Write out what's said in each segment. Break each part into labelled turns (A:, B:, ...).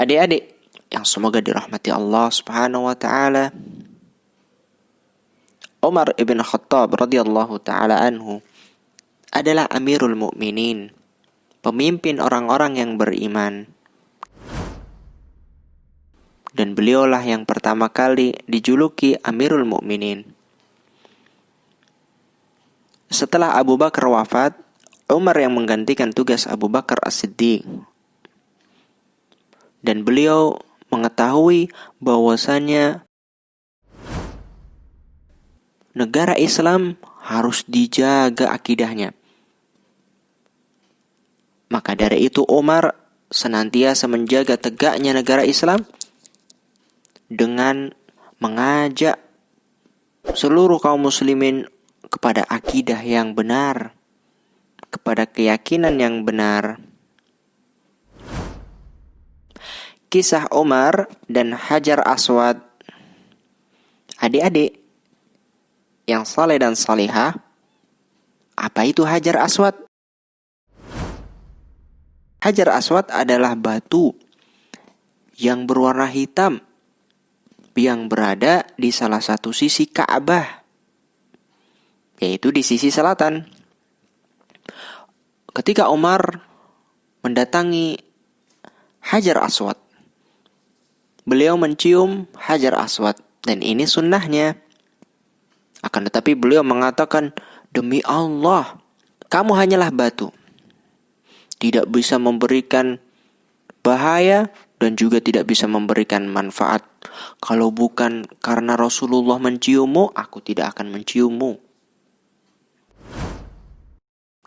A: Adik-adik yang semoga dirahmati Allah Subhanahu wa taala, Umar ibn Khattab radhiyallahu taala anhu adalah Amirul Mukminin, pemimpin orang-orang yang beriman. Dan beliaulah yang pertama kali dijuluki Amirul Mukminin. Setelah Abu Bakar wafat, Umar yang menggantikan tugas Abu Bakar As-Siddiq. Dan beliau mengetahui bahwasanya negara Islam harus dijaga akidahnya. Maka dari itu Umar senantiasa menjaga tegaknya negara Islam dengan mengajak seluruh kaum muslimin kepada akidah yang benar, kepada keyakinan yang benar. Kisah Umar dan Hajar Aswad. Adik-adik yang saleh dan salihah, apa itu Hajar Aswad? Hajar Aswad adalah batu yang berwarna hitam yang berada di salah satu sisi Ka'bah, yaitu di sisi selatan. Ketika Umar mendatangi Hajar Aswad, beliau mencium Hajar Aswad, dan ini sunnahnya. Akan tetapi beliau mengatakan, demi Allah, kamu hanyalah batu, tidak bisa memberikan bahaya dan juga tidak bisa memberikan manfaat. Kalau bukan karena Rasulullah menciummu, aku tidak akan menciummu.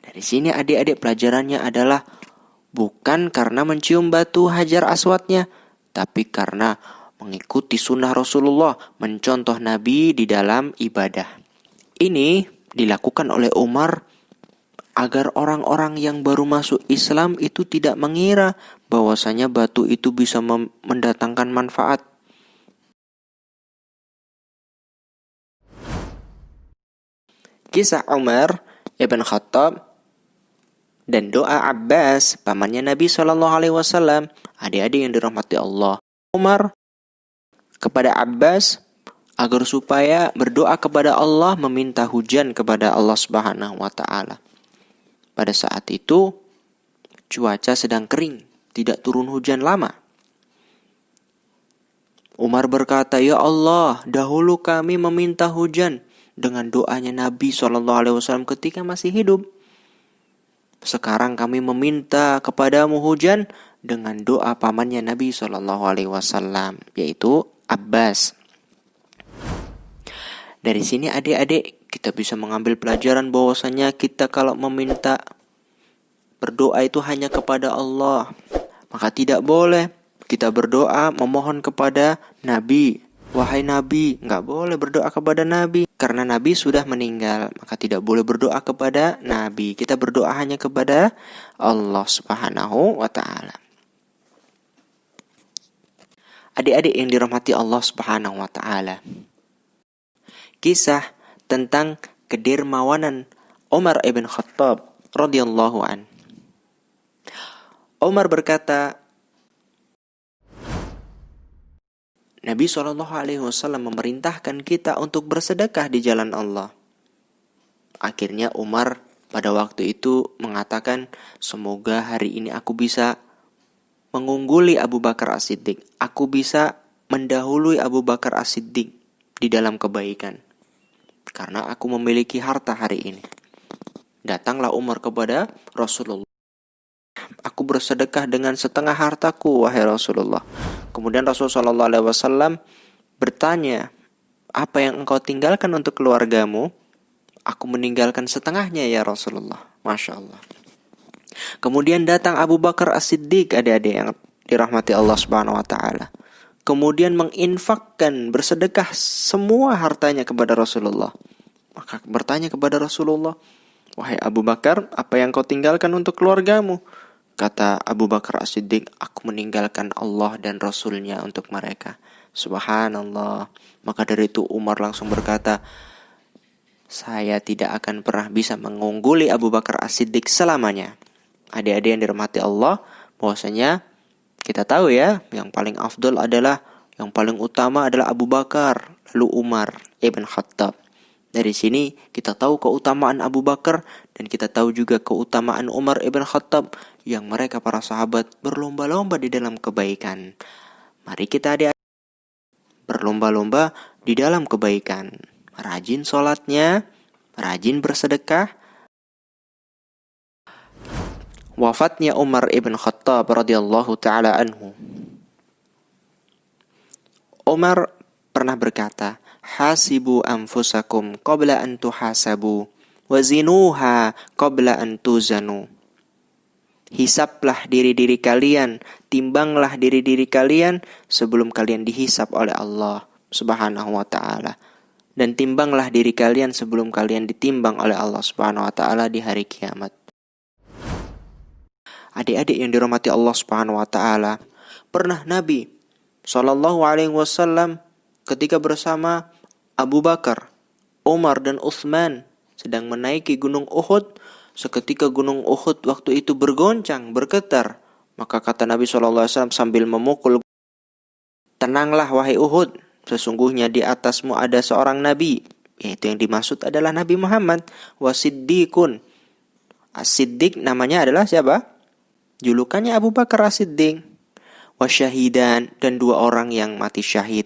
A: Dari sini adik-adik pelajarannya adalah bukan karena mencium batu Hajar Aswadnya, tapi karena mengikuti sunnah Rasulullah, mencontoh Nabi di dalam ibadah. Ini dilakukan oleh Umar agar orang-orang yang baru masuk Islam itu tidak mengira bahwasanya batu itu bisa mendatangkan manfaat. Kisah Umar ibn Khattab dan doa Abbas, pamannya Nabi SAW. Adik-adik yang dirahmati Allah, Umar kepada Abbas agar supaya berdoa kepada Allah, meminta hujan kepada Allah Subhanahu wa taala. Pada saat itu cuaca sedang kering, tidak turun hujan lama. Umar berkata, "Ya Allah, dahulu kami meminta hujan dengan doanya Nabi SAW ketika masih hidup. Sekarang kami meminta kepadamu hujan dengan doa pamannya Nabi SAW, yaitu Abbas." Dari sini adik-adik kita bisa mengambil pelajaran bahwasanya kita kalau meminta berdoa itu hanya kepada Allah. Maka tidak boleh kita berdoa memohon kepada Nabi. Wahai Nabi, enggak boleh berdoa kepada Nabi karena Nabi sudah meninggal. Maka tidak boleh berdoa kepada Nabi. Kita berdoa hanya kepada Allah Subhanahu wa taala. Adik-adik yang dirahmati Allah Subhanahu wa taala, kisah tentang kedermawanan Umar ibn Khattab radhiyallahu an. Umar berkata, Nabi SAW memerintahkan kita untuk bersedekah di jalan Allah. Akhirnya Umar pada waktu itu mengatakan, semoga hari ini aku bisa mengungguli Abu Bakar As-Siddiq. Aku bisa mendahului Abu Bakar As-Siddiq di dalam kebaikan, karena aku memiliki harta hari ini. Datanglah Umar kepada Rasulullah. Aku bersedekah dengan setengah hartaku, wahai Rasulullah. Kemudian Rasulullah SAW bertanya, apa yang engkau tinggalkan untuk keluargamu? Aku meninggalkan setengahnya ya Rasulullah. Masya Allah. Kemudian datang Abu Bakar As-Siddiq, adik-adik yang dirahmati Allah Subhanahu wa taala. Kemudian menginfakkan, bersedekah semua hartanya kepada Rasulullah. Maka bertanya kepada Rasulullah, wahai Abu Bakar, apa yang kau tinggalkan untuk keluargamu? Kata Abu Bakar As-Siddiq, aku meninggalkan Allah dan Rasulnya untuk mereka. Subhanallah. Maka dari itu Umar langsung berkata, saya tidak akan pernah bisa mengungguli Abu Bakar As-Siddiq selamanya. Adik-adik yang dirahmati Allah, bahwasanya Kita tahu ya, yang paling afdol adalah, yang paling utama adalah Abu Bakar, lalu Umar ibn Khattab. Dari sini kita tahu keutamaan Abu Bakar dan kita tahu juga keutamaan Umar ibn Khattab yang mereka para sahabat berlomba-lomba di dalam kebaikan. Mari kita berlomba-lomba di dalam kebaikan. Rajin sholatnya, rajin bersedekah. Wafatnya Umar ibn Khattab radhiyallahu ta'ala anhu. Umar pernah berkata, "Hasibu anfusakum qabla an tuhasabu, wazinuha qabla an tuzanu." Hisablah diri-diri kalian, timbanglah diri-diri kalian sebelum kalian dihisab oleh Allah Subhanahu wa ta'ala. Dan timbanglah diri kalian sebelum kalian ditimbang oleh Allah Subhanahu wa ta'ala di hari kiamat. Adik-adik yang dirahmati Allah Subhanahu wa ta'ala, pernah Nabi SAW ketika bersama Abu Bakar, Umar dan Utsman sedang menaiki gunung Uhud, seketika gunung Uhud waktu itu bergoncang, bergetar. Maka kata Nabi SAW sambil memukul, "Tenanglah wahai Uhud, sesungguhnya di atasmu ada seorang Nabi." Yaitu yang dimaksud adalah Nabi Muhammad. Wasiddiqun. As-Siddiq namanya adalah siapa? Julukannya Abu Bakar As-Siddiq. Wasyahidan, dan dua orang yang mati syahid,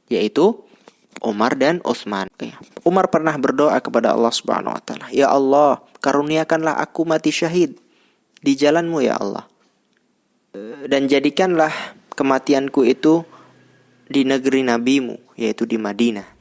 A: yaitu Umar dan Utsman. Umar pernah berdoa kepada Allah Subhanahu wa ta'ala, "Ya Allah, karuniakanlah aku mati syahid di jalan-Mu ya Allah. Dan jadikanlah kematianku itu di negeri Nabi-Mu, yaitu di Madinah."